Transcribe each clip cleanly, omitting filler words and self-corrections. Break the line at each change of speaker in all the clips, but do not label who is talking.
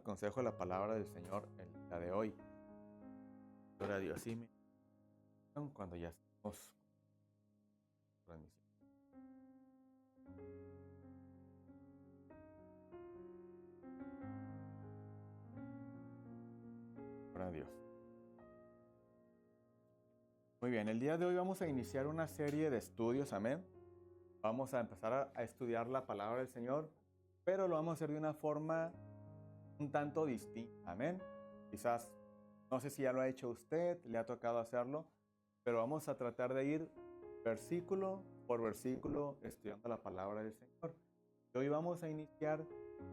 al consejo de la palabra del Señor el día de hoy. Gloria a Dios. Sí, cuando ya estamos transmisión. Gloria a Dios. Muy bien, el día de hoy vamos a iniciar una serie de estudios, amén. Vamos a empezar a estudiar la palabra del Señor, pero lo vamos a hacer de una forma un tanto distinta, amén. Quizás, no sé si ya lo ha hecho usted, le ha tocado hacerlo, pero vamos a tratar de ir versículo por versículo estudiando la palabra del Señor. Y hoy vamos a iniciar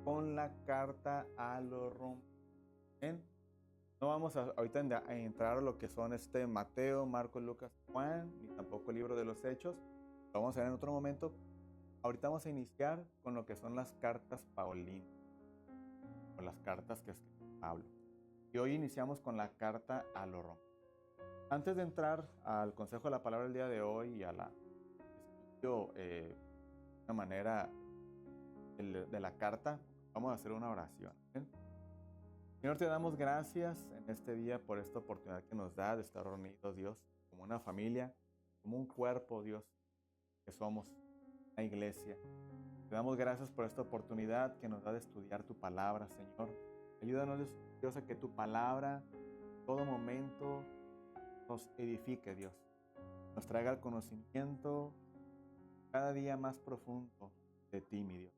con la carta a los romanos. No vamos ahorita a entrar a lo que son Mateo, Marcos, Lucas, Juan, ni tampoco el libro de los Hechos. Lo vamos a ver en otro momento. Ahorita vamos a iniciar con lo que son las cartas paulinas, o las cartas que escribió Pablo. Y hoy iniciamos con la carta a los romanos. Antes de entrar al consejo de la palabra del día de hoy y a la estudio de una manera de la carta, vamos a hacer una oración. ¿Bien? Señor, te damos gracias en este día por esta oportunidad que nos da de estar reunidos, Dios, como una familia, como un cuerpo, Dios, que somos una iglesia. Te damos gracias por esta oportunidad que nos da de estudiar tu palabra, Señor. Ayúdanos, Dios, a que tu palabra, en todo momento, nos edifique, Dios. Nos traiga el conocimiento cada día más profundo de ti, mi Dios.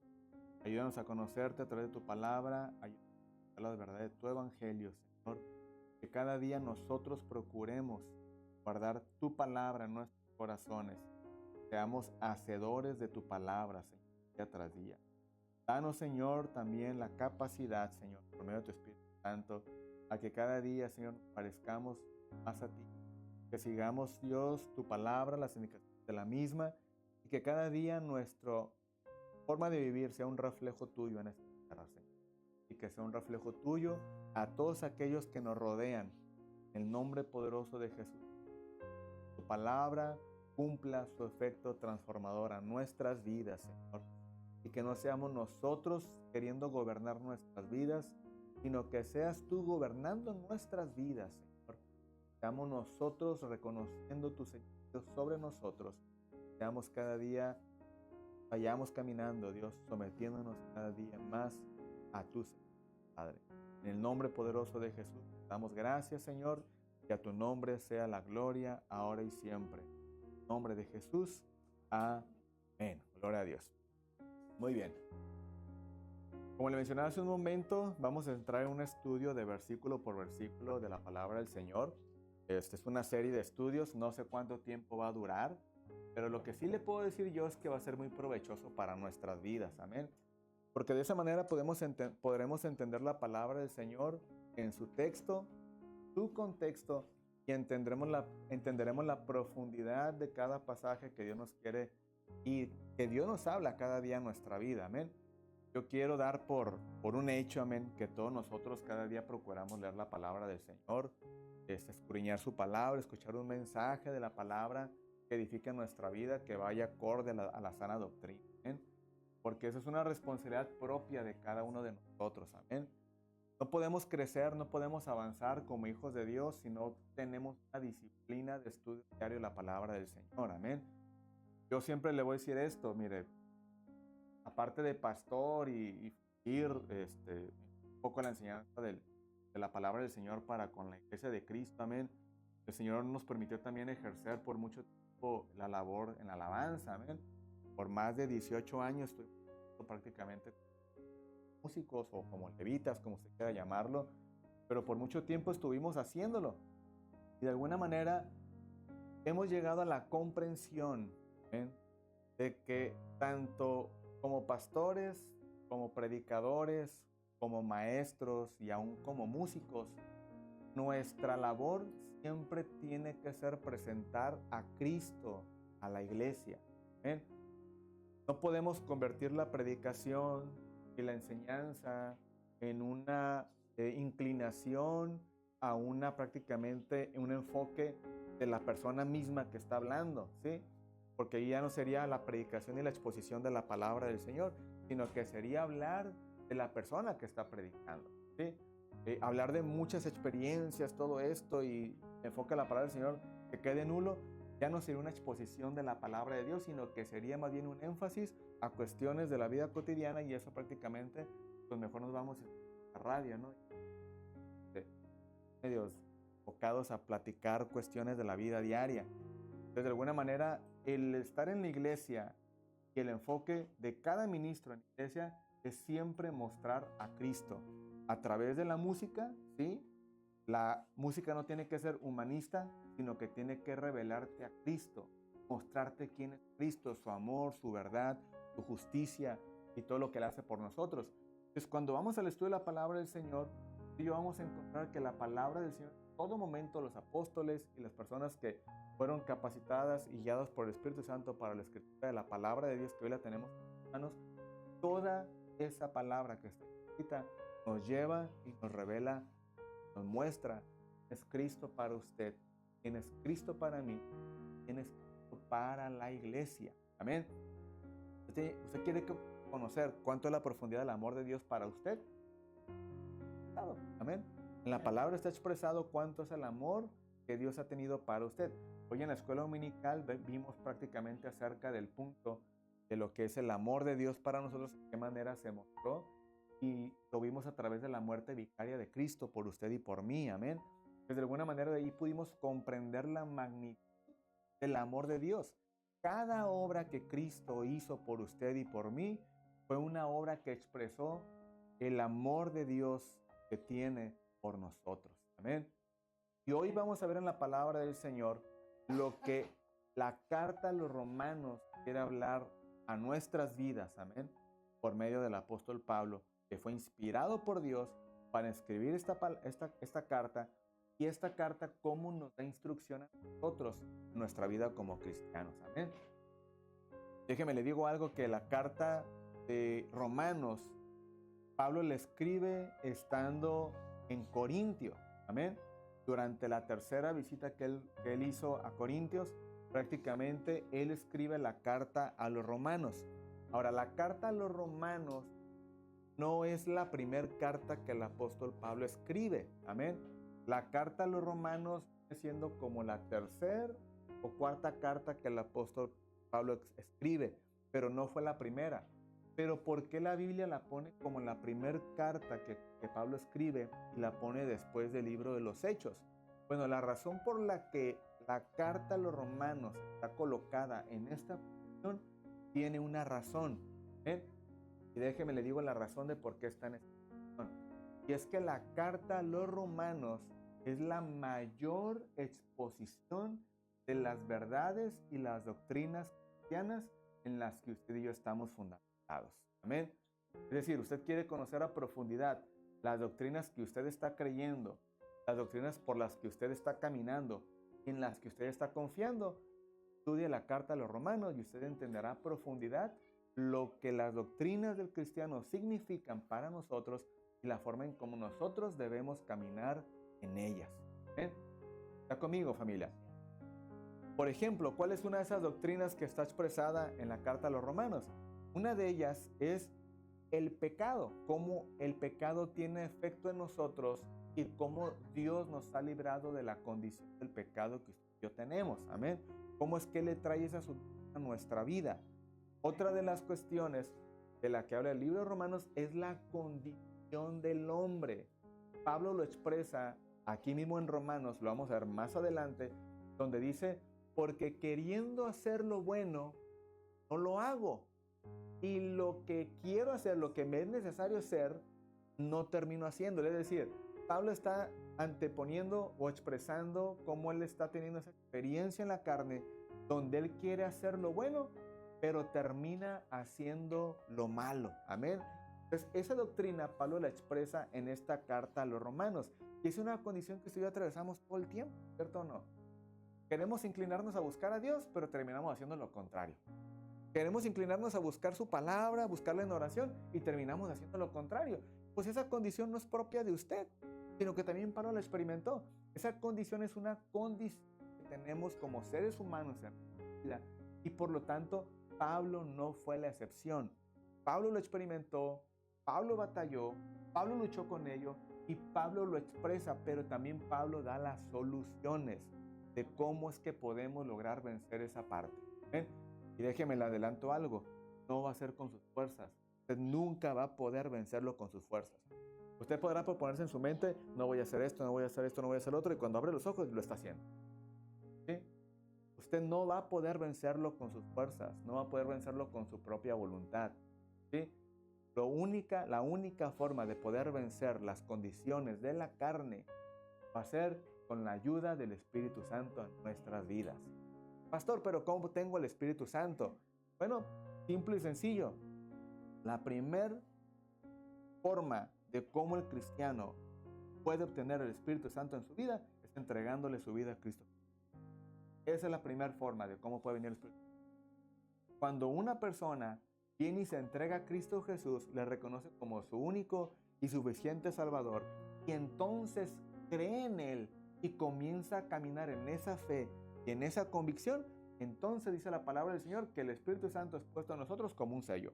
Ayúdanos a conocerte a través de tu palabra, ayúdanos a la verdad de tu evangelio, Señor. Que cada día nosotros procuremos guardar tu palabra en nuestros corazones. Seamos hacedores de tu palabra, Señor, día tras día. Danos, Señor, también la capacidad, Señor, por medio de tu Espíritu Santo, a que cada día, Señor, nos parezcamos más a ti. Que sigamos, Dios, tu palabra, las indicaciones de la misma, y que cada día nuestra forma de vivir sea un reflejo tuyo en esta tierra, Señor. Y que sea un reflejo tuyo a todos aquellos que nos rodean. En el nombre poderoso de Jesús. Tu palabra cumpla su efecto transformador a nuestras vidas, Señor. Y que no seamos nosotros queriendo gobernar nuestras vidas, sino que seas tú gobernando nuestras vidas, Señor. Seamos nosotros reconociendo tu señorío sobre nosotros. Seamos cada día, vayamos caminando, Dios, sometiéndonos cada día más a tu Señor, Padre. En el nombre poderoso de Jesús, damos gracias, Señor, y a tu nombre sea la gloria, ahora y siempre. En el nombre de Jesús, amén. Gloria a Dios. Muy bien. Como le mencionaba hace un momento, vamos a entrar en un estudio de versículo por versículo de la palabra del Señor. Esta es una serie de estudios, no sé cuánto tiempo va a durar, pero lo que sí le puedo decir yo es que va a ser muy provechoso para nuestras vidas, amén. Porque de esa manera podremos entender la palabra del Señor en su texto, su contexto, y entenderemos la profundidad de cada pasaje que Dios nos quiere y que Dios nos habla cada día en nuestra vida, amén. Yo quiero dar por un hecho, amén, que todos nosotros cada día procuramos leer la palabra del Señor, escudriñar su palabra, escuchar un mensaje de la palabra que edifique nuestra vida, que vaya acorde a la sana doctrina, amén. Porque eso es una responsabilidad propia de cada uno de nosotros, amén. No podemos crecer, no podemos avanzar como hijos de Dios si no tenemos una disciplina de estudio diario de la palabra del Señor, amén. Yo siempre le voy a decir esto, mire, aparte de pastor y ir un poco la enseñanza de la palabra del Señor para con la iglesia de Cristo, amén. El Señor nos permitió también ejercer por mucho tiempo la labor en la alabanza, amén. Por más de 18 años estoy prácticamente músicos o como levitas, como usted quiera llamarlo, pero por mucho tiempo estuvimos haciéndolo. Y de alguna manera hemos llegado a la comprensión, ¿eh?, de que tanto como pastores, como predicadores, como maestros y aún como músicos, nuestra labor siempre tiene que ser presentar a Cristo a la iglesia. ¿Eh? No podemos convertir la predicación y la enseñanza en una inclinación a prácticamente un enfoque de la persona misma que está hablando, ¿sí? Porque ahí ya no sería la predicación y la exposición de la palabra del Señor, sino que sería hablar de la persona que está predicando. ¿sí? Hablar de muchas experiencias, todo esto, y enfoca la palabra del Señor, que quede nulo, ya no sería una exposición de la palabra de Dios, sino que sería más bien un énfasis a cuestiones de la vida cotidiana, y eso prácticamente, pues mejor nos vamos a radio, ¿no? Medios enfocados a platicar cuestiones de la vida diaria. Entonces, de alguna manera, el estar en la iglesia y el enfoque de cada ministro en la iglesia es siempre mostrar a Cristo a través de la música, ¿sí? La música no tiene que ser humanista, sino que tiene que revelarte a Cristo, mostrarte quién es Cristo, su amor, su verdad, su justicia y todo lo que Él hace por nosotros. Entonces, cuando vamos al estudio de la palabra del Señor, tú y yo vamos a encontrar que la palabra del Señor, en todo momento, los apóstoles y las personas que fueron capacitadas y guiadas por el Espíritu Santo para la escritura de la palabra de Dios, que hoy la tenemos en las manos, toda esa palabra que está escrita nos lleva y nos revela, nos muestra quién es Cristo para usted, quién es Cristo para mí, quién es Cristo para la iglesia. Amén. ¿Usted quiere conocer cuánto es la profundidad del amor de Dios para usted? Amén. En la palabra está expresado cuánto es el amor que Dios ha tenido para usted. Hoy en la escuela dominical vimos prácticamente acerca del punto de lo que es el amor de Dios para nosotros, de qué manera se mostró, y lo vimos a través de la muerte vicaria de Cristo por usted y por mí. Amén. Pues de alguna manera de ahí pudimos comprender la magnitud del amor de Dios. Cada obra que Cristo hizo por usted y por mí fue una obra que expresó el amor de Dios que tiene por nosotros. Amén. Y hoy vamos a ver en la palabra del Señor lo que la carta a los romanos quiere hablar a nuestras vidas. Amén. Por medio del apóstol Pablo, que fue inspirado por Dios para escribir esta carta, y esta carta cómo nos da instrucción a nosotros en nuestra vida como cristianos. Amén. Déjeme le digo algo, que la carta de Romanos Pablo le escribe estando en Corintio. Amén. Durante la tercera visita que él hizo a Corintios, prácticamente él escribe la carta a los romanos. Ahora, la carta a los romanos no es la primera carta que el apóstol Pablo escribe. Amén. La carta a los romanos viene siendo como la tercera o cuarta carta que el apóstol Pablo escribe, pero no fue la primera. Pero ¿por qué la Biblia la pone como la primera carta que Pablo escribe y la pone después del libro de los Hechos? Bueno, la razón por la que la carta a los romanos está colocada en esta posición tiene una razón. ¿Eh? Y déjeme le digo la razón de por qué está en esta posición. Y es que la carta a los romanos es la mayor exposición de las verdades y las doctrinas cristianas en las que usted y yo estamos fundamentados. Amén. Es decir, usted quiere conocer a profundidad las doctrinas que usted está creyendo, las doctrinas por las que usted está caminando, en las que usted está confiando. Estudie la carta a los romanos y usted entenderá a profundidad lo que las doctrinas del cristiano significan para nosotros y la forma en cómo nosotros debemos caminar en ellas. ¿Amén? ¿Está conmigo, familia? Por ejemplo, ¿cuál es una de esas doctrinas que está expresada en la carta a los romanos? Una de ellas es el pecado, cómo el pecado tiene efecto en nosotros y cómo Dios nos ha librado de la condición del pecado que usted y yo tenemos. Amén. ¿Cómo es que Él le trae esa solución a nuestra vida? Otra de las cuestiones de la que habla el libro de Romanos es la condición del hombre. Pablo lo expresa aquí mismo en Romanos, lo vamos a ver más adelante, donde dice, porque queriendo hacer lo bueno, no lo hago. Y lo que quiero hacer, lo que me es necesario hacer, no termino haciéndolo. Es decir, Pablo está anteponiendo o expresando cómo él está teniendo esa experiencia en la carne, donde él quiere hacer lo bueno, pero termina haciendo lo malo. Amén. Entonces, esa doctrina Pablo la expresa en esta carta a los romanos. Y es una condición que usted y yo atravesamos todo el tiempo, ¿cierto o no? Queremos inclinarnos a buscar a Dios, pero terminamos haciendo lo contrario. Queremos inclinarnos a buscar su palabra, buscarla en oración y terminamos haciendo lo contrario. Pues esa condición no es propia de usted, sino que también Pablo la experimentó. Esa condición es una condición que tenemos como seres humanos en la vida y por lo tanto Pablo no fue la excepción. Pablo lo experimentó, Pablo batalló, Pablo luchó con ello y Pablo lo expresa, pero también Pablo da las soluciones de cómo es que podemos lograr vencer esa parte. ¿Ven? Y déjeme le adelanto algo, no va a ser con sus fuerzas. Usted nunca va a poder vencerlo con sus fuerzas. Usted podrá proponerse en su mente, no voy a hacer esto, no voy a hacer esto, no voy a hacer otro, y cuando abre los ojos lo está haciendo. ¿Sí? Usted no va a poder vencerlo con sus fuerzas, no va a poder vencerlo con su propia voluntad. ¿Sí? La única forma de poder vencer las condiciones de la carne va a ser con la ayuda del Espíritu Santo en nuestras vidas. Pastor, pero ¿cómo tengo el Espíritu Santo? Bueno, simple y sencillo. La primera forma de cómo el cristiano puede obtener el Espíritu Santo en su vida es entregándole su vida a Cristo. Esa es la primera forma de cómo puede venir el Espíritu. Cuando una persona viene y se entrega a Cristo Jesús, le reconoce como su único y suficiente Salvador, y entonces cree en Él y comienza a caminar en esa fe y en esa convicción, entonces dice la palabra del Señor que el Espíritu Santo es puesto a nosotros como un sello.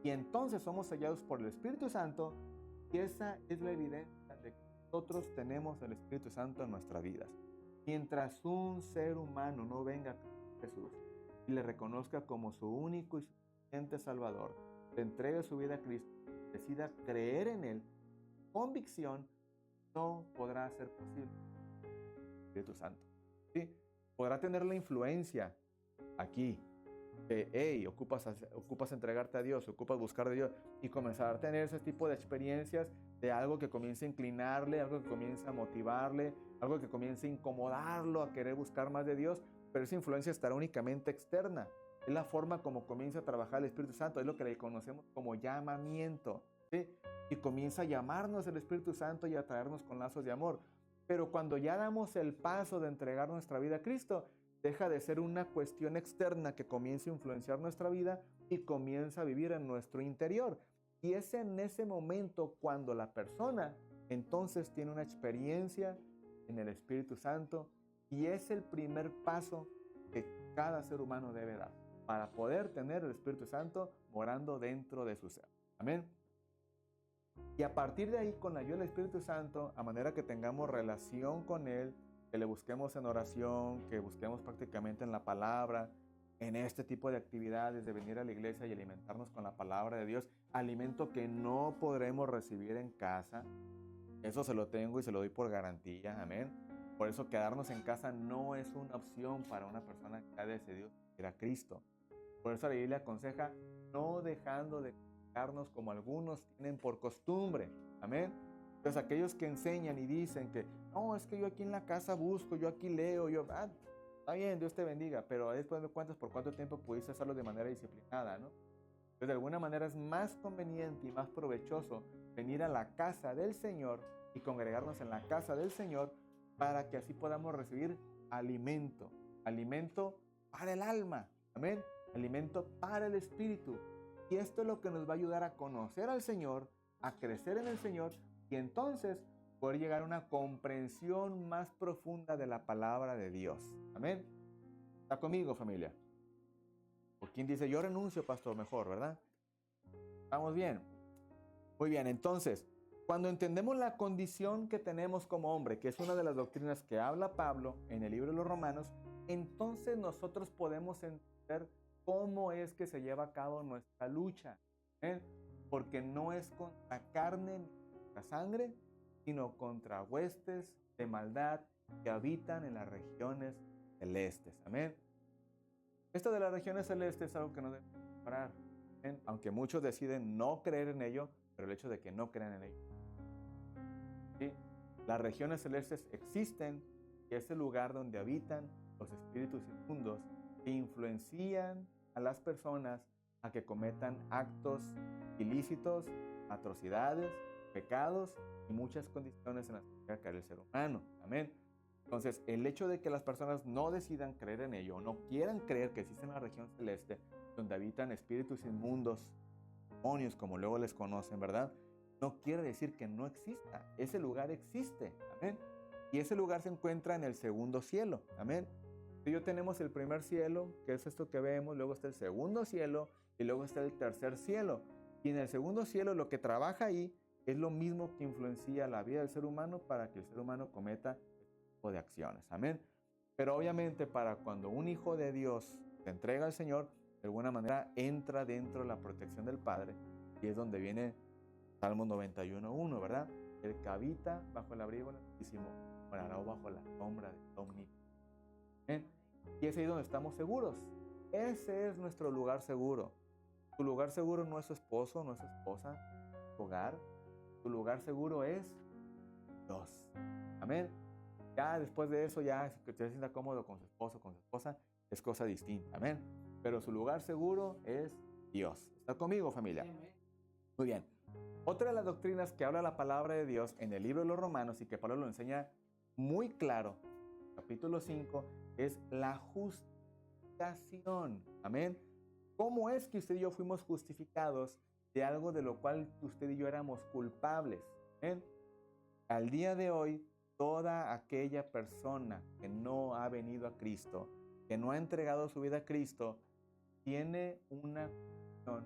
Y entonces somos sellados por el Espíritu Santo, y esa es la evidencia de que nosotros tenemos el Espíritu Santo en nuestras vidas. Mientras un ser humano no venga a Jesús y le reconozca como su único y suficiente Salvador, le entregue su vida a Cristo, decida creer en Él, convicción, no podrá ser posible el Espíritu Santo. ¿Sí? Podrá tener la influencia aquí, hey, ocupas entregarte a Dios, ocupas buscar de Dios y comenzar a tener ese tipo de experiencias de algo que comience a inclinarle, algo que comience a motivarle, algo que comience a incomodarlo, a querer buscar más de Dios, pero esa influencia estará únicamente externa. Es la forma como comienza a trabajar el Espíritu Santo, es lo que le conocemos como llamamiento, ¿sí? Y comienza a llamarnos el Espíritu Santo y a traernos con lazos de amor. Pero cuando ya damos el paso de entregar nuestra vida a Cristo, deja de ser una cuestión externa que comienza a influenciar nuestra vida y comienza a vivir en nuestro interior. Y es en ese momento cuando la persona entonces tiene una experiencia en el Espíritu Santo, y es el primer paso que cada ser humano debe dar para poder tener el Espíritu Santo morando dentro de su ser. Amén. Y a partir de ahí, con la ayuda del Espíritu Santo, a manera que tengamos relación con Él, que le busquemos en oración, que busquemos prácticamente en la palabra, en este tipo de actividades de venir a la iglesia y alimentarnos con la palabra de Dios, alimento que no podremos recibir en casa. Eso se lo tengo y se lo doy por garantía, amén. Por eso quedarnos en casa no es una opción para una persona que ha decidido ir a Cristo. Por eso la Biblia aconseja no dejando de congregarnos como algunos tienen por costumbre, amén. Entonces aquellos que enseñan y dicen que no, es que yo aquí en la casa busco, yo aquí leo, está bien, Dios te bendiga, pero después me cuentas por cuánto tiempo pudiste hacerlo de manera disciplinada, ¿no? Entonces de alguna manera es más conveniente y más provechoso venir a la casa del Señor y congregarnos en la casa del Señor para que así podamos recibir alimento, alimento para el alma, amén, alimento para el espíritu. Y esto es lo que nos va a ayudar a conocer al Señor, a crecer en el Señor y entonces poder llegar a una comprensión más profunda de la palabra de Dios. Amén. ¿Está conmigo, familia? ¿O quién dice, yo renuncio, pastor? Mejor, ¿verdad? ¿Estamos bien? Muy bien, entonces, cuando entendemos la condición que tenemos como hombre, que es una de las doctrinas que habla Pablo en el libro de los Romanos, entonces nosotros podemos entender cómo es que se lleva a cabo nuestra lucha. ¿Eh? Porque no es contra carne ni contra sangre, sino contra huestes de maldad que habitan en las regiones celestes. Amén. Esto de las regiones celestes es algo que no debemos ignorar. Aunque muchos deciden no creer en ello, pero el hecho de que no crean en ello. ¿Sí? Las regiones celestes existen y es el lugar donde habitan los espíritus inmundos que influencian a las personas a que cometan actos ilícitos, atrocidades, pecados y muchas condiciones en las que llega a caer el ser humano. Amén. Entonces, el hecho de que las personas no decidan creer en ello, no quieran creer que existe una región celeste donde habitan espíritus inmundos, demonios, como luego les conocen, ¿verdad? No quiere decir que no exista. Ese lugar existe. Amén. Y ese lugar se encuentra en el segundo cielo. Amén. Tú y yo tenemos el primer cielo, que es esto que vemos, luego está el segundo cielo y luego está el tercer cielo. Y en el segundo cielo lo que trabaja ahí es lo mismo que influencia la vida del ser humano para que el ser humano cometa este tipo de acciones. Amén. Pero obviamente para cuando un hijo de Dios se entrega al Señor, de alguna manera entra dentro de la protección del Padre. Y es donde viene Salmo 91:1, ¿verdad? El que habita bajo el abrigo del Altísimo morará bajo la sombra del Omnipotente. Amén. Y es ahí donde estamos seguros. Ese es nuestro lugar seguro. Tu lugar seguro no es su esposo, no es su esposa, tu hogar. Tu lugar seguro es Dios. Amén. Ya después de eso, ya que te sienta cómodo con su esposo, con su esposa, es cosa distinta. Amén. Pero su lugar seguro es Dios. ¿Está conmigo, familia? Muy bien. Otra de las doctrinas que habla la palabra de Dios en el libro de los Romanos y que Pablo lo enseña muy claro, capítulo 5, es la justificación. Amén. ¿Cómo es que usted y yo fuimos justificados de algo de lo cual usted y yo éramos culpables? Amén. Al día de hoy, toda aquella persona que no ha venido a Cristo, que no ha entregado su vida a Cristo, tiene una acusación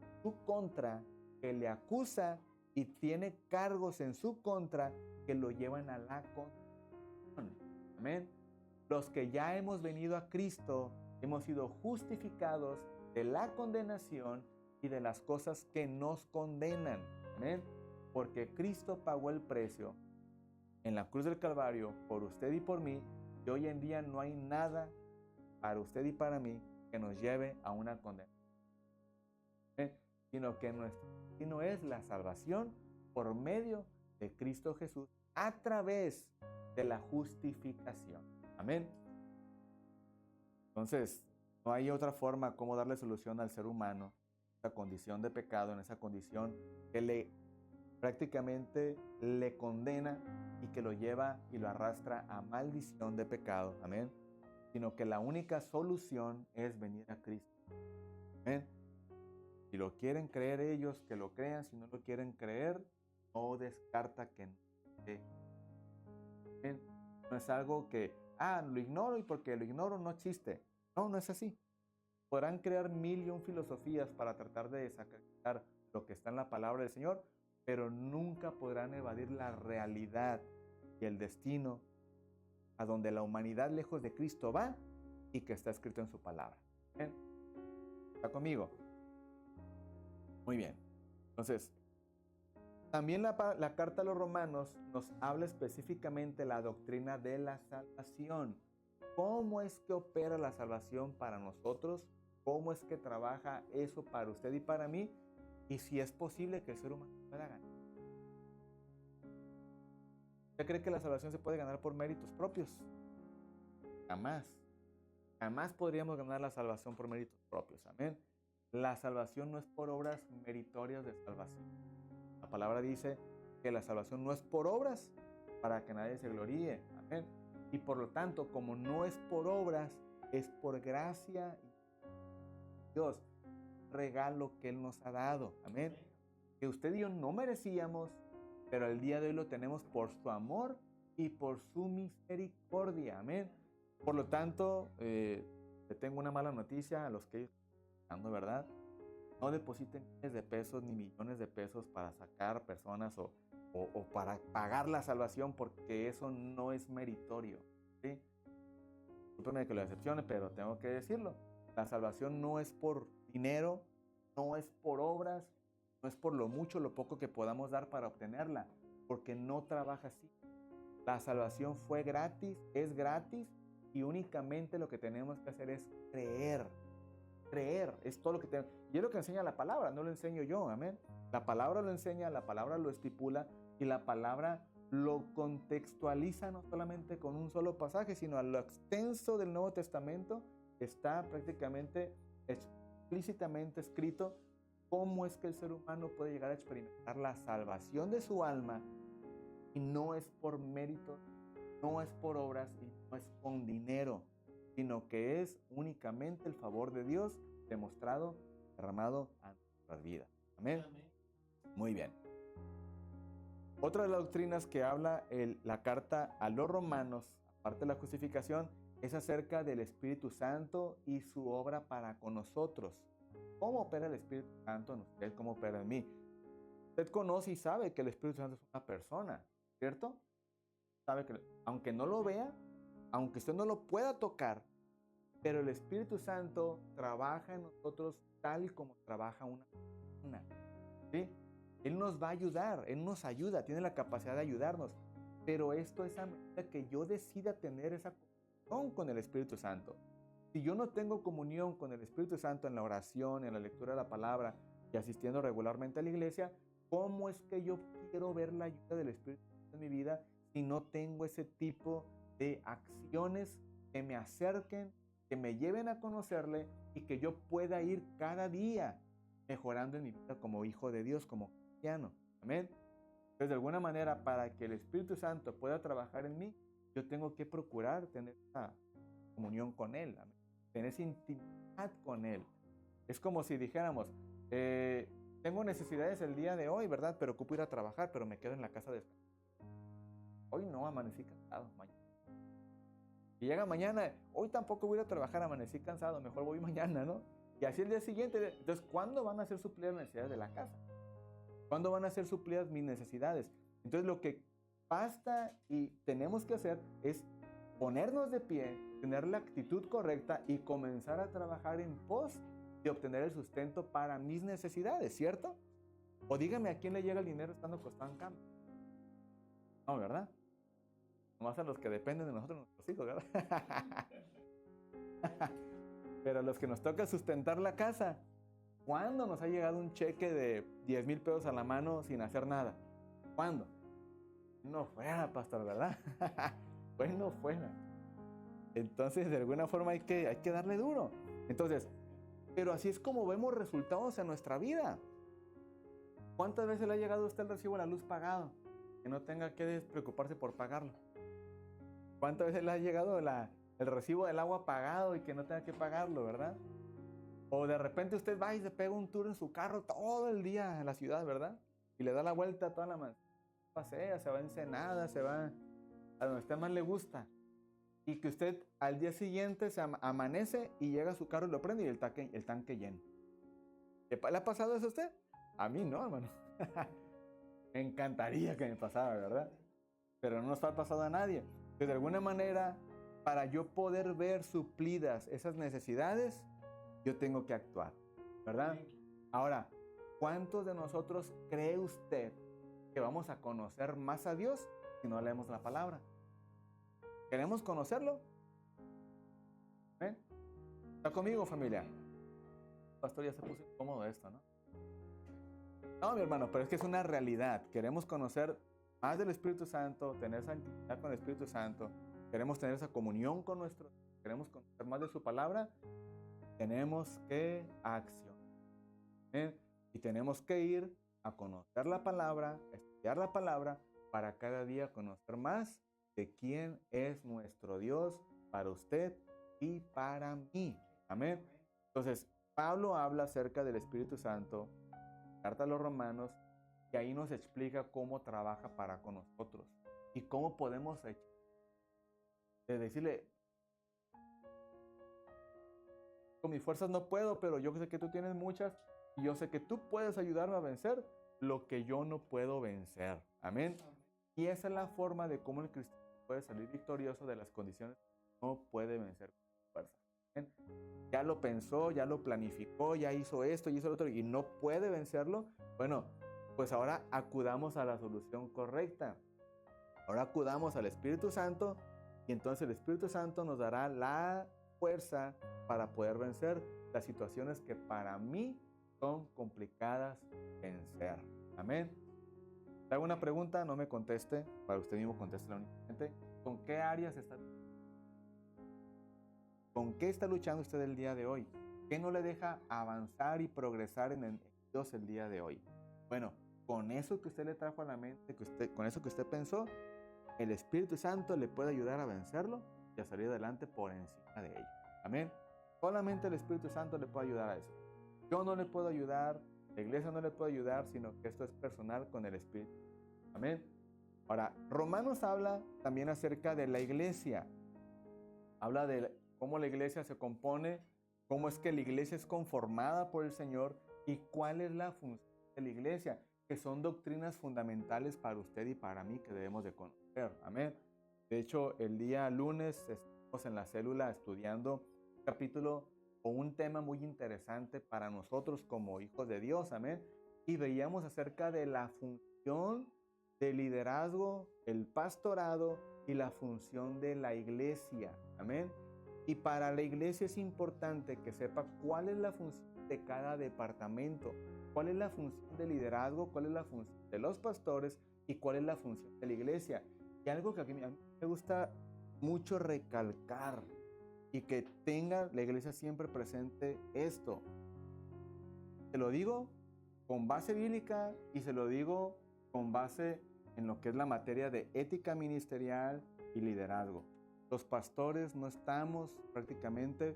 en su contra que le acusa y tiene cargos en su contra que lo llevan a la condenación. Amén. Los que ya hemos venido a Cristo, hemos sido justificados de la condenación y de las cosas que nos condenan. Amén. Porque Cristo pagó el precio en la cruz del Calvario por usted y por mí, y hoy en día no hay nada para usted y para mí que nos lleve a una condenación. Sino que nuestro destino es la salvación por medio de Cristo Jesús a través de la justificación. Amén. Entonces, no hay otra forma como darle solución al ser humano, en esa condición de pecado, en esa condición que prácticamente le condena y que lo lleva y lo arrastra a maldición de pecado. Amén. Sino que la única solución es venir a Cristo. Amén. Si lo quieren creer ellos, que lo crean. Si no lo quieren creer, no descarta que no. Amén. No es algo que, lo ignoro y porque lo ignoro no existe. No, no es así. Podrán crear 1,000,000 filosofías para tratar de desacreditar lo que está en la palabra del Señor, pero nunca podrán evadir la realidad y el destino a donde la humanidad lejos de Cristo va y que está escrito en su palabra. ¿Bien? ¿Está conmigo? Muy bien. Entonces, también la carta a los Romanos nos habla específicamente de la doctrina de la salvación. ¿Cómo es que opera la salvación para nosotros? ¿Cómo es que trabaja eso para usted y para mí? Y si es posible que el ser humano pueda ganar. ¿Usted cree que la salvación se puede ganar por méritos propios? Jamás. Jamás podríamos ganar la salvación por méritos propios. Amén. La salvación no es por obras meritorias de salvación. La palabra dice que la salvación no es por obras para que nadie se gloríe. Amén. Y por lo tanto, como no es por obras, es por gracia y Dios, regalo que Él nos ha dado. Amén. Que usted y yo no merecíamos, pero el día de hoy lo tenemos por su amor y por su misericordia. Amén. Por lo tanto, le tengo una mala noticia a los que están, ¿verdad? No depositen miles de pesos ni millones de pesos para sacar personas o para pagar la salvación, porque eso no es meritorio. ¿Sí? Discúlpeme que lo decepcione, pero tengo que decirlo. La salvación no es por dinero, no es por obras, no es por lo mucho o lo poco que podamos dar para obtenerla, porque no trabaja así. La salvación fue gratis, es gratis, y únicamente lo que tenemos que hacer es creer. Creer es todo lo que tenemos. Y es lo que enseña la palabra, no lo enseño yo, amén. La palabra lo enseña, la palabra lo estipula y la palabra lo contextualiza no solamente con un solo pasaje, sino a lo extenso del Nuevo Testamento está prácticamente explícitamente escrito cómo es que el ser humano puede llegar a experimentar la salvación de su alma, y no es por mérito, no es por obras y no es con dinero, sino que es únicamente el favor de Dios demostrado, derramado a nuestras vidas. Amén. Muy bien. Otra de las doctrinas que habla la carta a los Romanos, aparte de la justificación, es acerca del Espíritu Santo y su obra para con nosotros. ¿Cómo opera el Espíritu Santo en usted? ¿Cómo opera en mí? Usted conoce y sabe que el Espíritu Santo es una persona, ¿cierto? Sabe que, aunque no lo vea, aunque usted no lo pueda tocar, pero el Espíritu Santo trabaja en nosotros tal y como trabaja una persona, ¿sí? Él nos va a ayudar, Él nos ayuda, tiene la capacidad de ayudarnos, pero esto es a medida que yo decida tener esa comunión con el Espíritu Santo. Si yo no tengo comunión con el Espíritu Santo en la oración, en la lectura de la palabra y asistiendo regularmente a la iglesia, ¿cómo es que yo quiero ver la ayuda del Espíritu Santo en mi vida si no tengo ese tipo de acciones que me acerquen, que me lleven a conocerle y que yo pueda ir cada día mejorando en mi vida como hijo de Dios, como cristiano? Amén. Entonces, de alguna manera, para que el Espíritu Santo pueda trabajar en mí, yo tengo que procurar tener esa comunión con Él, amén, tener esa intimidad con Él. Es como si dijéramos, tengo necesidades el día de hoy, ¿verdad? Pero ocupo ir a trabajar, pero me quedo en la casa descansando. Hoy no, amanecí cansado, mañana. Y llega mañana, hoy tampoco voy a ir a trabajar, amanecí cansado, mejor voy mañana, ¿no? Y así el día siguiente. Entonces, ¿cuándo van a ser suplidas las necesidades de la casa? ¿Cuándo van a ser suplidas mis necesidades? Entonces, lo que basta y tenemos que hacer es ponernos de pie, tener la actitud correcta y comenzar a trabajar en pos de obtener el sustento para mis necesidades, ¿cierto? O dígame, ¿a quién le llega el dinero estando acostado en cama? No, ¿verdad? Nomás a los que dependen de nosotros, nuestros hijos, ¿verdad? Pero a los que nos toca sustentar la casa, ¿cuándo nos ha llegado un cheque de 10,000 pesos a la mano sin hacer nada? ¿Cuándo? No fuera, pastor, ¿verdad? Pues no fuera. Entonces, de alguna forma hay que darle duro. Entonces, pero así es como vemos resultados en nuestra vida. ¿Cuántas veces le ha llegado a usted el recibo de la luz pagado? Que no tenga que preocuparse por pagarlo. ¿Cuántas veces le ha llegado el recibo del agua pagado y que no tenga que pagarlo, verdad? O de repente usted va y se pega un tour en su carro todo el día en la ciudad, ¿verdad? Y le da la vuelta a toda la manzana. Pasea, se va a Ensenada, se va a donde a usted más le gusta. Y que usted al día siguiente se amanece y llega a su carro y lo prende y el tanque lleno. ¿Le ha pasado eso a usted? A mí no, hermano. Me encantaría que me pasara, ¿verdad? Pero no nos ha pasado a nadie. Que de alguna manera, para yo poder ver suplidas esas necesidades, yo tengo que actuar, ¿verdad? Ahora, ¿cuántos de nosotros cree usted que vamos a conocer más a Dios si no leemos la palabra? ¿Queremos conocerlo? ¿Eh? ¿Está conmigo, familia? Pastor, ya se puso incómodo esto, ¿no? No, mi hermano, pero es que es una realidad. Queremos conocer más del Espíritu Santo, tener esa intimidad con el Espíritu Santo, queremos tener esa comunión con nuestro, queremos conocer más de su palabra, tenemos que accionar. ¿Eh? Y tenemos que ir a conocer la palabra, estudiar la palabra, para cada día conocer más de quién es nuestro Dios para usted y para mí. Amén. Entonces, Pablo habla acerca del Espíritu Santo, carta a los Romanos, y ahí nos explica cómo trabaja para con nosotros y cómo podemos decirle, con mis fuerzas no puedo, pero yo sé que tú tienes muchas y yo sé que tú puedes ayudarme a vencer lo que yo no puedo vencer. Amén. Y esa es la forma de cómo el cristiano puede salir victorioso de las condiciones que no puede vencer con sus fuerzas. ¿Amén? Ya lo pensó, ya lo planificó, ya hizo esto y hizo lo otro y no puede vencerlo. Bueno, pues ahora acudamos a la solución correcta. Ahora acudamos al Espíritu Santo y entonces el Espíritu Santo nos dará la fuerza para poder vencer las situaciones que para mí son complicadas vencer. Amén. ¿Te hago una pregunta? No me conteste, para usted mismo contéstela únicamente. ¿Con qué áreas está luchando? ¿Con qué está luchando usted el día de hoy? ¿Qué no le deja avanzar y progresar en Dios el día de hoy? Bueno, con eso que usted le trajo a la mente, con eso que usted pensó, el Espíritu Santo le puede ayudar a vencerlo y a salir adelante por encima de ello. Amén. Solamente el Espíritu Santo le puede ayudar a eso. Yo no le puedo ayudar, la iglesia no le puede ayudar, sino que esto es personal con el Espíritu. Amén. Ahora, Romanos habla también acerca de la iglesia. Habla de cómo la iglesia se compone, cómo es que la iglesia es conformada por el Señor y cuál es la función de la iglesia. que son doctrinas fundamentales para usted y para mí que debemos de conocer. Amén. De hecho, el día lunes estamos en la célula estudiando un capítulo o un tema muy interesante para nosotros como hijos de Dios. Amén. Y veíamos acerca de la función del liderazgo, el pastorado y la función de la iglesia. Amén. Y para la iglesia es importante que sepa cuál es la función de cada departamento, cuál es la función del liderazgo, cuál es la función de los pastores y cuál es la función de la iglesia. Y algo que a mí me gusta mucho recalcar y que tenga la iglesia siempre presente esto. Se lo digo con base bíblica y se lo digo con base en lo que es la materia de ética ministerial y liderazgo. Los pastores no estamos prácticamente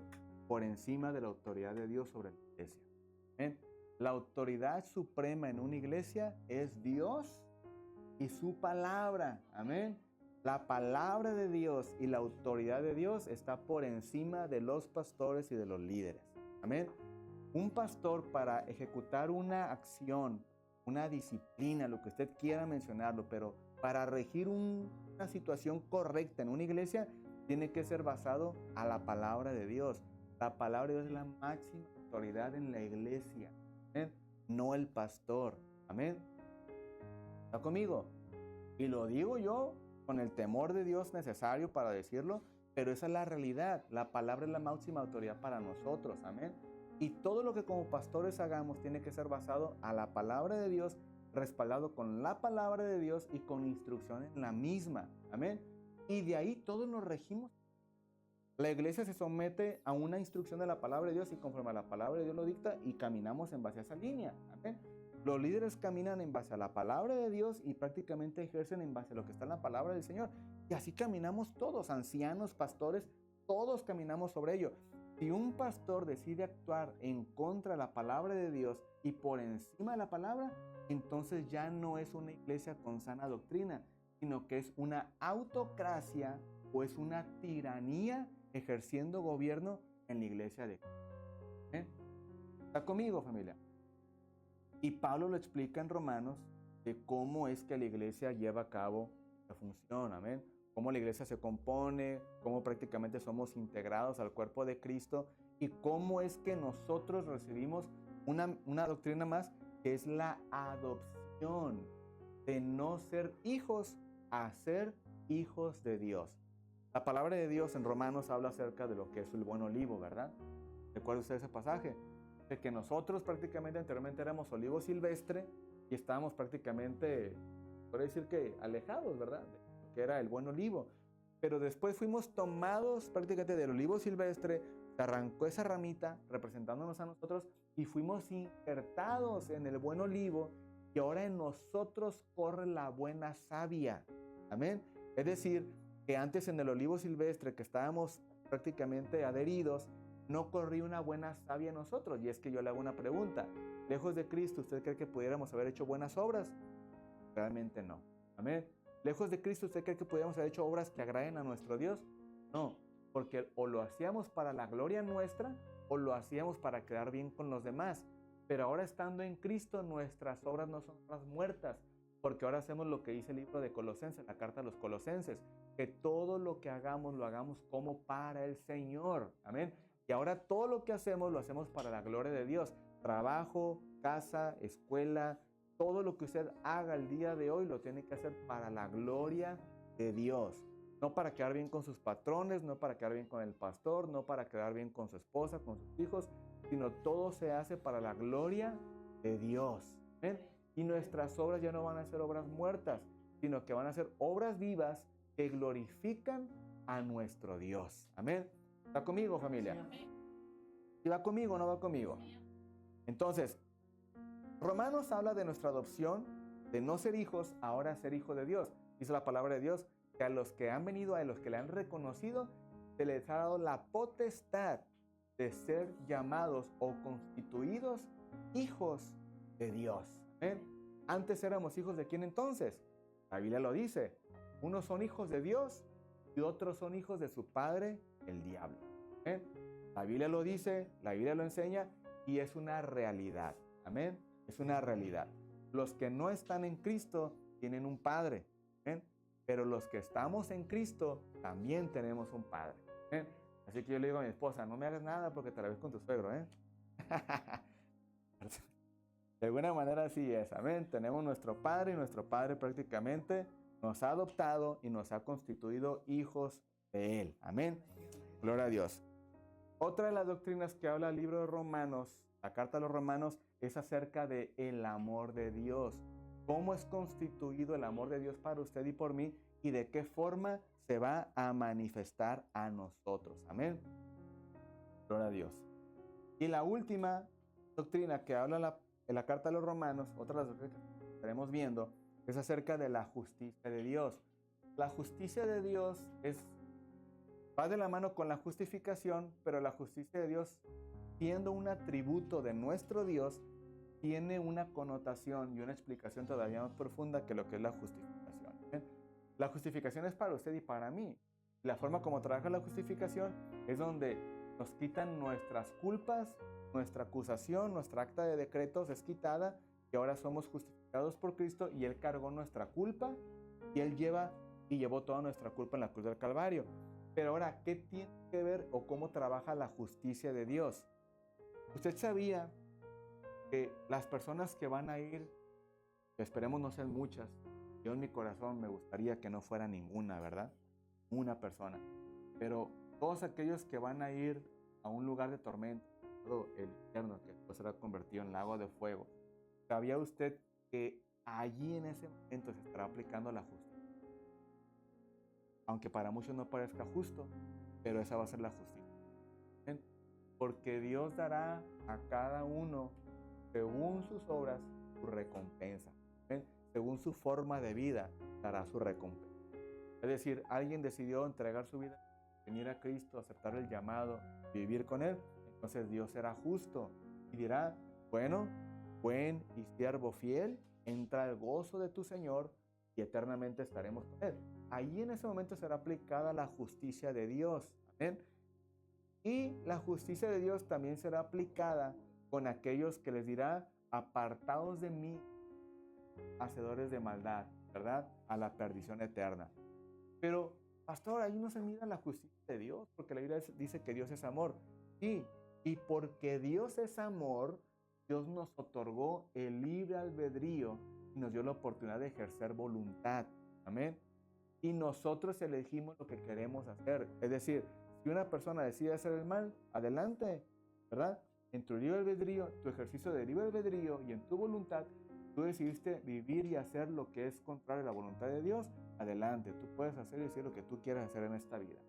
por encima de la autoridad de Dios sobre la iglesia. ¿Ven? La autoridad suprema en una iglesia es Dios y su palabra. Amén. La palabra de Dios y la autoridad de Dios está por encima de los pastores y de los líderes. Amén. Un pastor, para ejecutar una acción, una disciplina, lo que usted quiera mencionarlo, pero para regir una situación correcta en una iglesia, tiene que ser basado a la palabra de Dios. La palabra de Dios es la máxima autoridad en la iglesia. ¿Amén? No el pastor. Amén. ¿Está conmigo? Y lo digo yo con el temor de Dios necesario para decirlo, pero esa es la realidad. La palabra es la máxima autoridad para nosotros. Amén. Y todo lo que como pastores hagamos tiene que ser basado a la palabra de Dios, respaldado con la palabra de Dios y con instrucción en la misma. Amén. Y de ahí todos nos regimos. La iglesia se somete a una instrucción de la palabra de Dios y conforme a la palabra de Dios lo dicta y caminamos en base a esa línea. Amén. Los líderes caminan en base a la palabra de Dios y prácticamente ejercen en base a lo que está en la palabra del Señor. Y así caminamos todos, ancianos, pastores, todos caminamos sobre ello. Si un pastor decide actuar en contra de la palabra de Dios y por encima de la palabra, entonces ya no es una iglesia con sana doctrina, sino que es una autocracia o es una tiranía ejerciendo gobierno en la iglesia de Cristo. ¿Eh? ¿Está conmigo, familia? Y Pablo lo explica en Romanos de cómo es que la iglesia lleva a cabo la función. Amén. Cómo la iglesia se compone, cómo prácticamente somos integrados al cuerpo de Cristo y cómo es que nosotros recibimos una doctrina más que es la adopción, de no ser hijos a ser hijos de Dios. La palabra de Dios en Romanos habla acerca de lo que es el buen olivo, ¿verdad? ¿Recuerda usted ese pasaje? De que nosotros prácticamente anteriormente éramos olivo silvestre y estábamos prácticamente, podría decir que alejados, ¿verdad? Que era el buen olivo. Pero después fuimos tomados prácticamente del olivo silvestre, se arrancó esa ramita representándonos a nosotros y fuimos injertados en el buen olivo y ahora en nosotros corre la buena savia. Amén. Es decir, que antes en el olivo silvestre que estábamos prácticamente adheridos, no corría una buena savia en nosotros. Y es que yo le hago una pregunta. Lejos de Cristo, ¿usted cree que pudiéramos haber hecho buenas obras? Realmente no. Amén. Lejos de Cristo, ¿usted cree que pudiéramos haber hecho obras que agraden a nuestro Dios? No, porque o lo hacíamos para la gloria nuestra o lo hacíamos para quedar bien con los demás. Pero ahora estando en Cristo, nuestras obras no son obras muertas, porque ahora hacemos lo que dice el libro de Colosenses, la carta a los Colosenses, que todo lo que hagamos, lo hagamos como para el Señor. Amén. Y ahora todo lo que hacemos, lo hacemos para la gloria de Dios. Trabajo, casa, escuela, todo lo que usted haga el día de hoy lo tiene que hacer para la gloria de Dios. No para quedar bien con sus patrones, no para quedar bien con el pastor, no para quedar bien con su esposa, con sus hijos, sino todo se hace para la gloria de Dios. ¿Ven? Y nuestras obras ya no van a ser obras muertas, sino que van a ser obras vivas que glorifican a nuestro Dios. Amén. ¿Está conmigo, familia? ¿Y va conmigo o no va conmigo? Entonces, Romanos habla de nuestra adopción, de no ser hijos, ahora ser hijo de Dios. Dice la palabra de Dios que a los que han venido, a los que le han reconocido, se les ha dado la potestad de ser llamados o constituidos hijos de Dios. ¿Ven? Antes éramos hijos de ¿quién entonces? La Biblia lo dice. Unos son hijos de Dios y otros son hijos de su padre, el diablo. ¿Ven? La Biblia lo dice, la Biblia lo enseña y es una realidad. Amén. Es una realidad. Los que no están en Cristo tienen un Padre. ¿Ven? Pero los que estamos en Cristo también tenemos un Padre. ¿Ven? Así que yo le digo a mi esposa, no me hagas nada porque te la ves con tu suegro. De alguna manera así es. Amén. Tenemos nuestro Padre y nuestro Padre prácticamente nos ha adoptado y nos ha constituido hijos de Él. Amén. Gloria a Dios. Otra de las doctrinas que habla el libro de Romanos, la carta a los Romanos, es acerca de el amor de Dios. ¿Cómo es constituido el amor de Dios para usted y por mí? Y de qué forma se va a manifestar a nosotros. Amén. Gloria a Dios. Y la última doctrina que habla en la carta a los Romanos, otra de las doctrinas que estaremos viendo, es acerca de la justicia de Dios. La justicia de Dios va de la mano con la justificación, pero la justicia de Dios, siendo un atributo de nuestro Dios, tiene una connotación y una explicación todavía más profunda que lo que es la justificación. ¿Bien? La justificación es para usted y para mí. La forma como trabaja la justificación es donde nos quitan nuestras culpas, nuestra acusación, nuestra acta de decretos es quitada y ahora somos justificados por Cristo y Él cargó nuestra culpa y Él llevó toda nuestra culpa en la cruz del Calvario. Pero ahora, ¿qué tiene que ver o cómo trabaja la justicia de Dios? ¿Usted sabía que las personas que van a ir, que esperemos no sean muchas, yo en mi corazón me gustaría que no fuera ninguna, ¿verdad? Una persona. Pero todos aquellos que van a ir a un lugar de tormenta, el infierno que después será convertido en lago de fuego, ¿sabía usted que allí en ese momento se estará aplicando la justicia? Aunque para muchos no parezca justo, pero esa va a ser la justicia. ¿Ven? Porque Dios dará a cada uno, según sus obras, su recompensa. ¿Ven? Según su forma de vida, dará su recompensa. Es decir, alguien decidió entregar su vida, venir a Cristo, aceptar el llamado, vivir con Él. Entonces Dios será justo y dirá, bueno, buen y siervo fiel, entra al gozo de tu Señor y eternamente estaremos con Él. Ahí en ese momento será aplicada la justicia de Dios. Amén. Y la justicia de Dios también será aplicada con aquellos que les dirá, apartados de mí, hacedores de maldad, ¿verdad? A la perdición eterna. Pero, pastor, ahí no se mira la justicia de Dios, porque la Biblia dice que Dios es amor. Sí, y porque Dios es amor, Dios nos otorgó el libre albedrío y nos dio la oportunidad de ejercer voluntad. Amén. Y nosotros elegimos lo que queremos hacer. Es decir, si una persona decide hacer el mal, adelante, ¿verdad? En tu libre albedrío, tu ejercicio de libre albedrío y en tu voluntad, tú decidiste vivir y hacer lo que es contrario a la voluntad de Dios, adelante, tú puedes hacer y decir lo que tú quieras hacer en esta vida.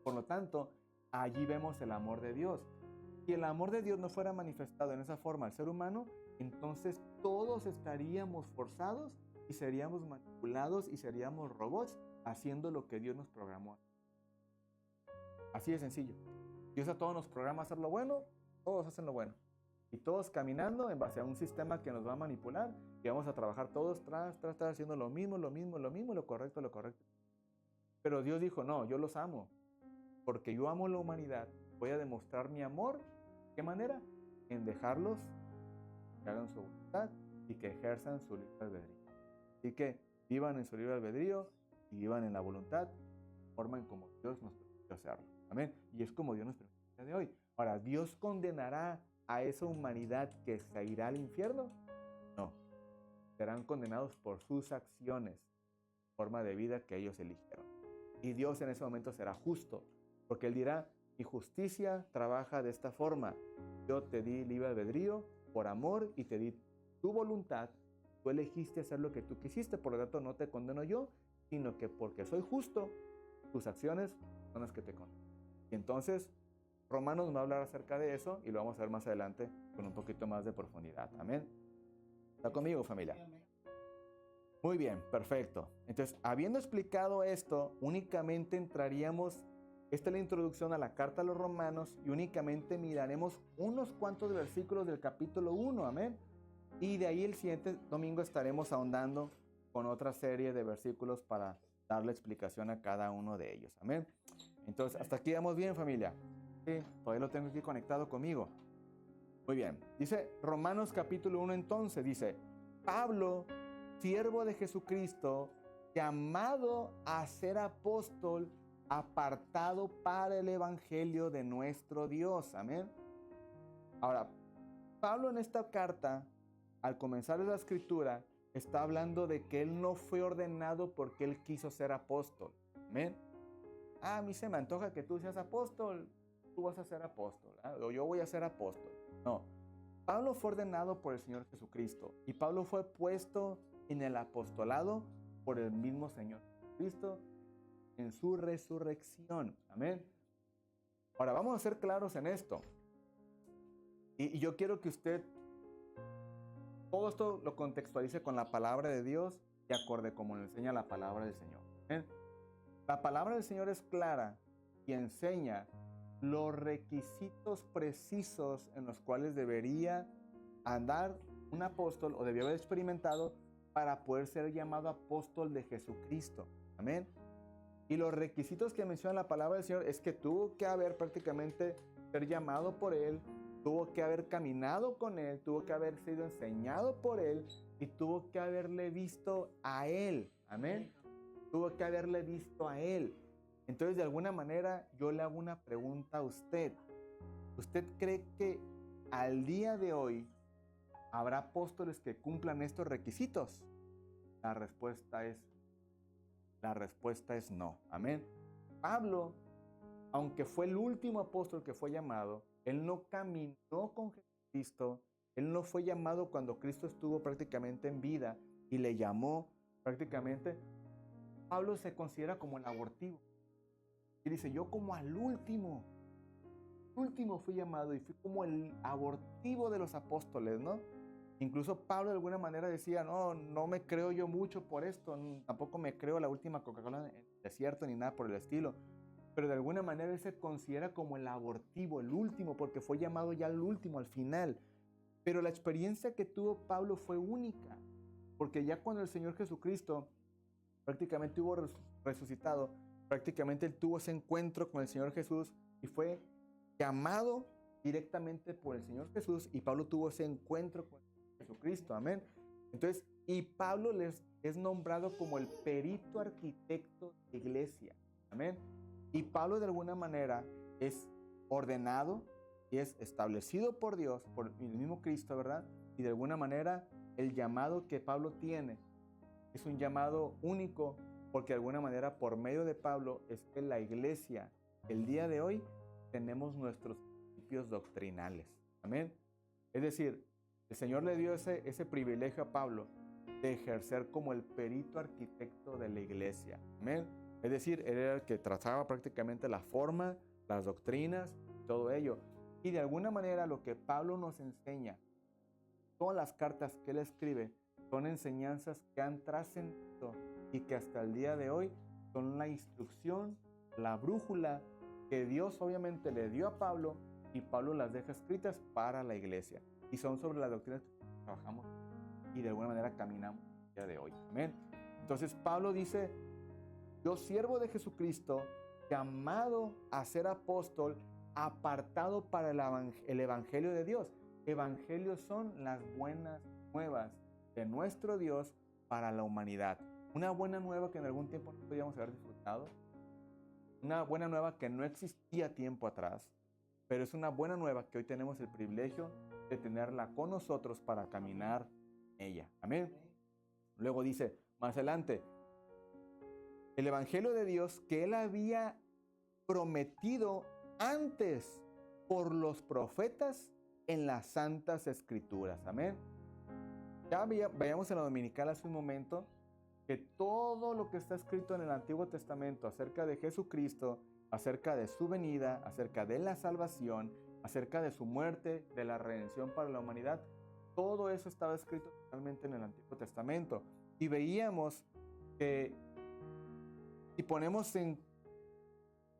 Por lo tanto, allí vemos el amor de Dios. Si el amor de Dios no fuera manifestado en esa forma al ser humano, entonces todos estaríamos forzados y seríamos manipulados y seríamos robots haciendo lo que Dios nos programó. Así de sencillo. Dios a todos nos programa a hacer lo bueno, todos hacen lo bueno. Y todos caminando en base a un sistema que nos va a manipular y vamos a trabajar todos tras, haciendo lo mismo, lo correcto. Pero Dios dijo, no, yo los amo. Porque yo amo la humanidad, voy a demostrar mi amor. ¿De qué manera? En dejarlos que hagan su voluntad y que ejerzan su libre albedrío. Así que vivan en su libre albedrío y vivan en la voluntad, forma en como Dios nos permite hacerlo. Amén. Y es como Dios nos permite el día de hoy. Ahora, ¿Dios condenará a esa humanidad que se irá al infierno? No. Serán condenados por sus acciones, forma de vida que ellos eligieron. Y Dios en ese momento será justo, porque Él dirá, mi justicia trabaja de esta forma. Yo te di libre albedrío por amor y te di tu voluntad. Tú elegiste hacer lo que tú quisiste, por lo tanto no te condeno yo, sino que porque soy justo, tus acciones son las que te condenan. Y entonces, Romanos va a hablar acerca de eso y lo vamos a ver más adelante con un poquito más de profundidad. Amén. ¿Está conmigo, familia? Muy bien, perfecto. Entonces, habiendo explicado esto, únicamente entraríamos, esta es la introducción a la carta a los Romanos y únicamente miraremos unos cuantos versículos del capítulo 1, amén. Y de ahí el siguiente domingo estaremos ahondando con otra serie de versículos para darle explicación a cada uno de ellos, amén. Entonces, hasta aquí vamos bien, familia. Sí, todavía lo tengo aquí conectado conmigo. Muy bien. Dice Romanos capítulo 1 entonces, dice, Pablo, siervo de Jesucristo, llamado a ser apóstol, apartado para el evangelio de nuestro Dios. Amén. Ahora, Pablo en esta carta, al comenzar la escritura, está hablando de que él no fue ordenado porque él quiso ser apóstol. Amén. A mí se me antoja que tú seas apóstol, tú vas a ser apóstol, o yo voy a ser apóstol. No, Pablo fue ordenado por el Señor Jesucristo y Pablo fue puesto en el apostolado por el mismo Señor Jesucristo en su resurrección. Amén. Ahora vamos a ser claros en esto. Y yo quiero que usted todo esto lo contextualice con la palabra de Dios y acorde como le enseña la palabra del Señor. ¿Amén? La palabra del Señor es clara y enseña los requisitos precisos en los cuales debería andar un apóstol o debió haber experimentado para poder ser llamado apóstol de Jesucristo. Amén. Y los requisitos que menciona la palabra del Señor es que tuvo que haber prácticamente ser llamado por Él, tuvo que haber caminado con Él, tuvo que haber sido enseñado por Él y tuvo que haberle visto a Él. Amén. Tuvo que haberle visto a Él. Entonces, de alguna manera, yo le hago una pregunta a usted. ¿Usted cree que al día de hoy habrá apóstoles que cumplan estos requisitos? La respuesta es no. Amén. Pablo, aunque fue el último apóstol que fue llamado, él no caminó con Jesucristo. Él no fue llamado cuando Cristo estuvo prácticamente en vida y le llamó prácticamente. Pablo se considera como el abortivo. Y dice, yo como al último fui llamado y fui como el abortivo de los apóstoles, ¿no? Incluso Pablo de alguna manera decía, no me creo yo mucho por esto, tampoco me creo la última Coca-Cola en el desierto ni nada por el estilo. Pero de alguna manera él se considera como el abortivo, el último, porque fue llamado ya al último, al final. Pero la experiencia que tuvo Pablo fue única, porque ya cuando el Señor Jesucristo prácticamente hubo resucitado, prácticamente él tuvo ese encuentro con el Señor Jesús y fue llamado directamente por el Señor Jesús y Pablo tuvo ese encuentro con Jesucristo. Amén. Entonces, y Pablo es nombrado como el perito arquitecto de iglesia. Amén. Y Pablo de alguna manera es ordenado y es establecido por Dios, por el mismo Cristo, ¿verdad? Y de alguna manera el llamado que Pablo tiene es un llamado único porque de alguna manera por medio de Pablo es que la iglesia, el día de hoy, tenemos nuestros principios doctrinales. Amén. Es decir, el Señor le dio ese privilegio a Pablo de ejercer como el perito arquitecto de la iglesia. Amén. Es decir, él era el que trazaba prácticamente la forma, las doctrinas, todo ello. Y de alguna manera lo que Pablo nos enseña, todas las cartas que él escribe, son enseñanzas que han trascendido y que hasta el día de hoy son la instrucción, la brújula que Dios obviamente le dio a Pablo y Pablo las deja escritas para la iglesia. Y son sobre las doctrinas que trabajamos y de alguna manera caminamos el día de hoy. Amén. Entonces Pablo dice, yo siervo de Jesucristo, llamado a ser apóstol, apartado para el evangelio de Dios. Evangelios son las buenas nuevas de nuestro Dios para la humanidad. Una buena nueva que en algún tiempo no podíamos haber disfrutado. Una buena nueva que no existía tiempo atrás, pero es una buena nueva que hoy tenemos el privilegio de tenerla con nosotros para caminar en ella. Amén. Luego dice, más adelante, el evangelio de Dios que él había prometido antes por los profetas en las santas escrituras. Amén. Ya veíamos en la dominical hace un momento que todo lo que está escrito en el Antiguo Testamento acerca de Jesucristo, acerca de su venida, acerca de la salvación, acerca de su muerte, de la redención para la humanidad, todo eso estaba escrito totalmente en el Antiguo Testamento. Y veíamos que si ponemos en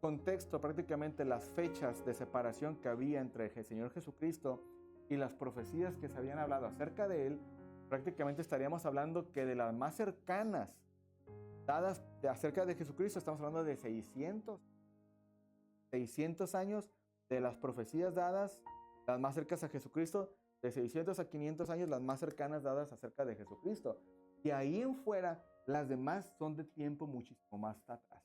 contexto prácticamente las fechas de separación que había entre el Señor Jesucristo y las profecías que se habían hablado acerca de él, prácticamente estaríamos hablando que de las más cercanas dadas acerca de Jesucristo, estamos hablando de 600 años de las profecías dadas, las más cercanas a Jesucristo, de 600 a 500 años, las más cercanas dadas acerca de Jesucristo. Y ahí en fuera, las demás son de tiempo muchísimo más atrás.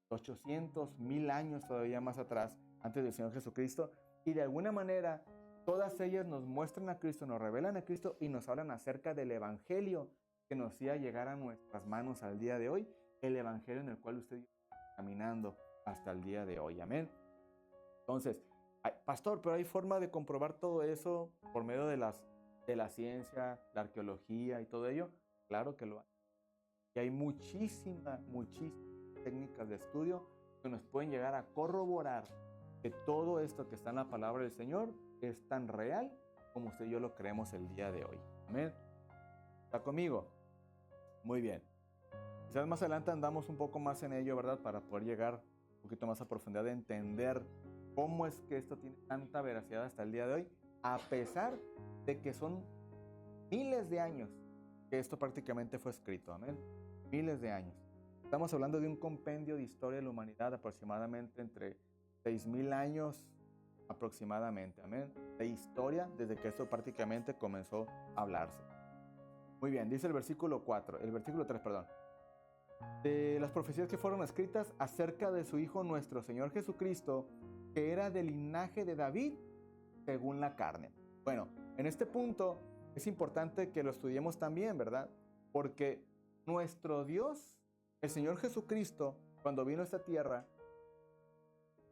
800, 1000 años todavía más atrás, antes del Señor Jesucristo. Y de alguna manera, todas ellas nos muestran a Cristo, nos revelan a Cristo y nos hablan acerca del Evangelio que nos iba a llegar a nuestras manos al día de hoy. El Evangelio en el cual usted está caminando hasta el día de hoy. Amén. Entonces, pastor, pero hay forma de comprobar todo eso por medio de la ciencia, la arqueología y todo ello. Claro que lo hay. Y hay muchísimas técnicas de estudio que nos pueden llegar a corroborar que todo esto que está en la palabra del Señor es tan real como usted y yo lo creemos el día de hoy. Amén. ¿Está conmigo? Muy bien. Quizás más adelante andamos un poco más en ello, ¿verdad? Para poder llegar un poquito más a profundidad de entender cómo es que esto tiene tanta veracidad hasta el día de hoy, a pesar de que son miles de años que esto prácticamente fue escrito. Amén. Miles de años. Estamos hablando de un compendio de historia de la humanidad aproximadamente entre 6000 años aproximadamente. Amén. De historia desde que esto prácticamente comenzó a hablarse. Muy bien, dice el versículo 3, perdón. De las profecías que fueron escritas acerca de su Hijo nuestro Señor Jesucristo, que era del linaje de David según la carne. Bueno, en este punto es importante que lo estudiemos también, ¿verdad? Porque nuestro Dios, el Señor Jesucristo, cuando vino a esta tierra,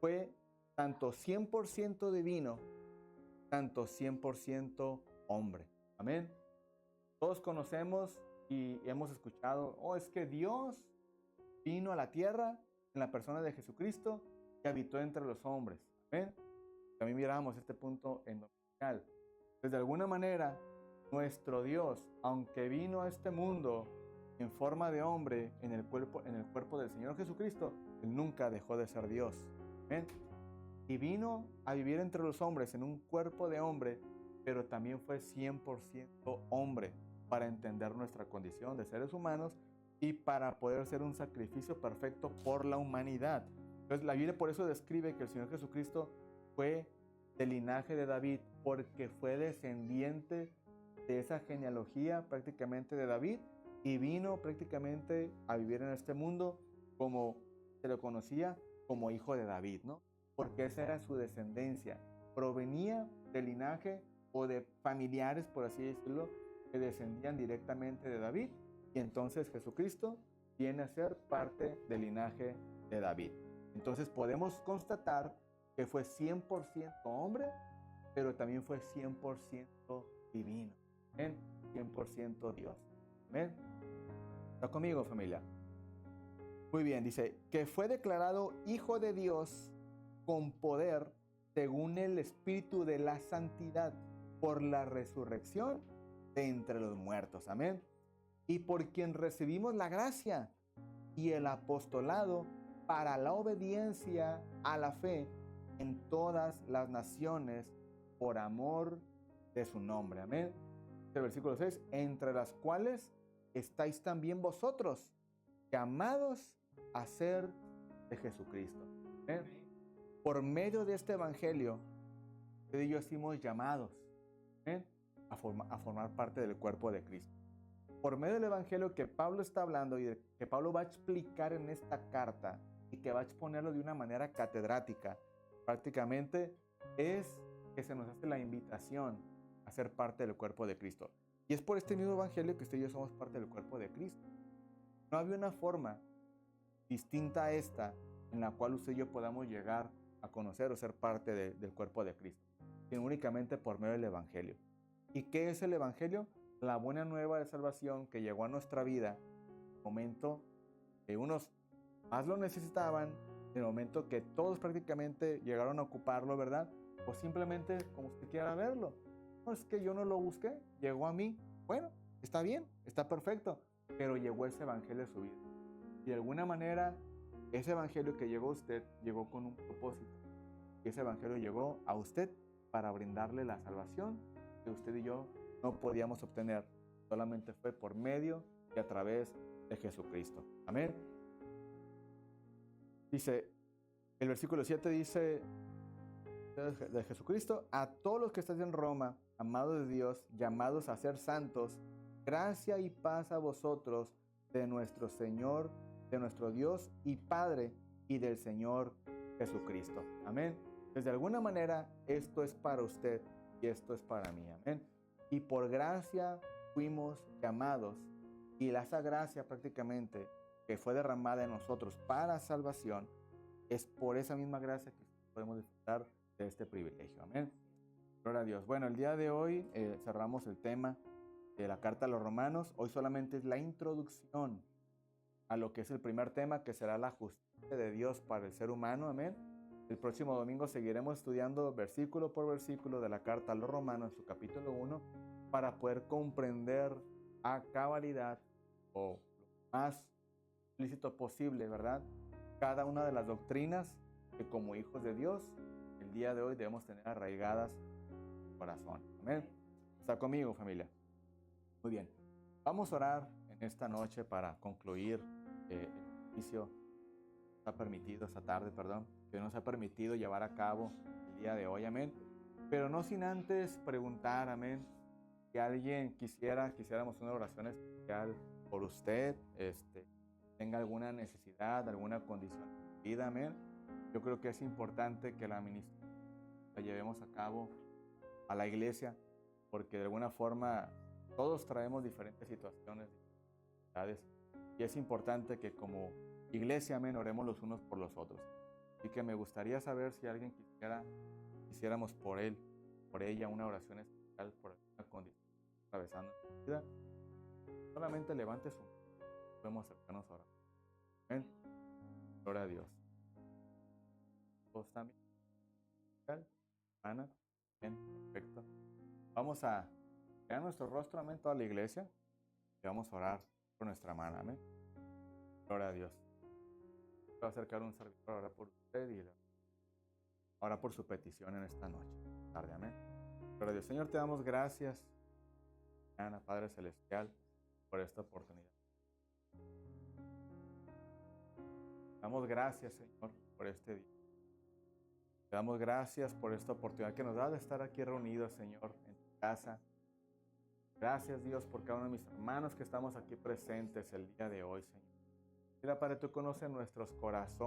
fue tanto 100% divino, tanto 100% hombre. Amén. Todos conocemos y hemos escuchado, es que Dios vino a la tierra en la persona de Jesucristo y habitó entre los hombres. Amén. También miramos este punto en dominical. Pues de alguna manera, nuestro Dios, aunque vino a este mundo en forma de hombre en el cuerpo del Señor Jesucristo, Él nunca dejó de ser Dios. Amén. Y vino a vivir entre los hombres en un cuerpo de hombre, pero también fue 100% hombre para entender nuestra condición de seres humanos y para poder ser un sacrificio perfecto por la humanidad. Entonces la Biblia por eso describe que el Señor Jesucristo fue del linaje de David, porque fue descendiente de esa genealogía prácticamente de David y vino prácticamente a vivir en este mundo como se lo conocía como hijo de David, ¿no? Porque esa era su descendencia, provenía del linaje o de familiares, por así decirlo, que descendían directamente de David, y entonces Jesucristo viene a ser parte del linaje de David. Entonces podemos constatar que fue 100% hombre, pero también fue 100% divino. ¿Amén? 100% Dios. ¿Amén? ¿Está conmigo, familia? Muy bien, dice que fue declarado Hijo de Dios con poder según el Espíritu de la Santidad por la resurrección de entre los muertos. Amén. Y por quien recibimos la gracia y el apostolado para la obediencia a la fe en todas las naciones por amor de su nombre. Amén. El versículo 6, entre las cuales estáis también vosotros, llamados a ser de Jesucristo. Amén. Por medio de este evangelio, usted y yo somos llamados, ¿amén?, a formar parte del cuerpo de Cristo. Por medio del evangelio que Pablo está hablando y que Pablo va a explicar en esta carta y que va a exponerlo de una manera catedrática, prácticamente es que se nos hace la invitación a ser parte del cuerpo de Cristo. Y es por este mismo evangelio que usted y yo somos parte del cuerpo de Cristo. No había una forma distinta a esta en la cual usted y yo podamos llegar a conocer o ser parte del cuerpo de Cristo, sino únicamente por medio del evangelio. ¿Y qué es el evangelio? La buena nueva de salvación que llegó a nuestra vida en el momento que unos más lo necesitaban, en el momento que todos prácticamente llegaron a ocuparlo, ¿verdad? O simplemente como usted quiera verlo. No, es que yo no lo busqué, llegó a mí. Bueno, está bien, está perfecto, pero llegó ese evangelio a su vida. Y de alguna manera, ese evangelio que llegó a usted, llegó con un propósito. Y ese evangelio llegó a usted para brindarle la salvación que usted y yo no podíamos obtener. Solamente fue por medio y a través de Jesucristo. Amén. Dice, el versículo 7 dice, de Jesucristo, a todos los que están en Roma amados de Dios, llamados a ser santos, gracia y paz a vosotros de nuestro Señor, de nuestro Dios y Padre y del Señor Jesucristo. Amén. Pues de alguna manera esto es para usted y esto es para mí. Amén. Y por gracia fuimos llamados, y esa gracia prácticamente que fue derramada en nosotros para salvación, es por esa misma gracia que podemos disfrutar de este privilegio. Amén. Gloria a Dios. Bueno, el día de hoy cerramos el tema de la carta a los romanos. Hoy solamente es la introducción a lo que es el primer tema, que será la justicia de Dios para el ser humano. Amén. El próximo domingo seguiremos estudiando versículo por versículo de la carta a los romanos en su capítulo 1 para poder comprender a cabalidad o lo más explícito posible, ¿verdad?, cada una de las doctrinas que como hijos de Dios el día de hoy debemos tener arraigadas en el corazón. Amén. ¿Está conmigo, familia? Muy bien. Vamos a orar en esta noche para concluir el ejercicio esta tarde, que nos ha permitido llevar a cabo el día de hoy. Amén. Pero no sin antes preguntar, amén, si alguien quisiéramos una oración especial por usted, tenga alguna necesidad, alguna condición de vida, amén. Yo creo que es importante que la llevemos a cabo a la iglesia, porque de alguna forma todos traemos diferentes situaciones, dificultades, y es importante que como iglesia, amén, oremos los unos por los otros. Así que me gustaría saber si alguien quisiéramos por él, por ella, una oración especial por alguna condición atravesando la vida. Solamente levante su mano, podemos acercarnos ahora. Amén. Gloria a Dios. ¿Todos también? Ana. Bien, perfecto. Vamos a crear nuestro rostro, amén, toda la iglesia, y vamos a orar por nuestra mano, amén. Gloria a Dios. Voy a acercar un servidor ahora por usted y ahora por su petición en esta noche, tarde, amén. Gloria a Dios. Señor, te damos gracias, Ana, Padre Celestial, por esta oportunidad. Te damos gracias, Señor, por este día. Te damos gracias por esta oportunidad que nos da de estar aquí reunidos, Señor, en tu casa. Gracias, Dios, por cada uno de mis hermanos que estamos aquí presentes el día de hoy, Señor. Mira, Padre, tú conoces nuestros corazones.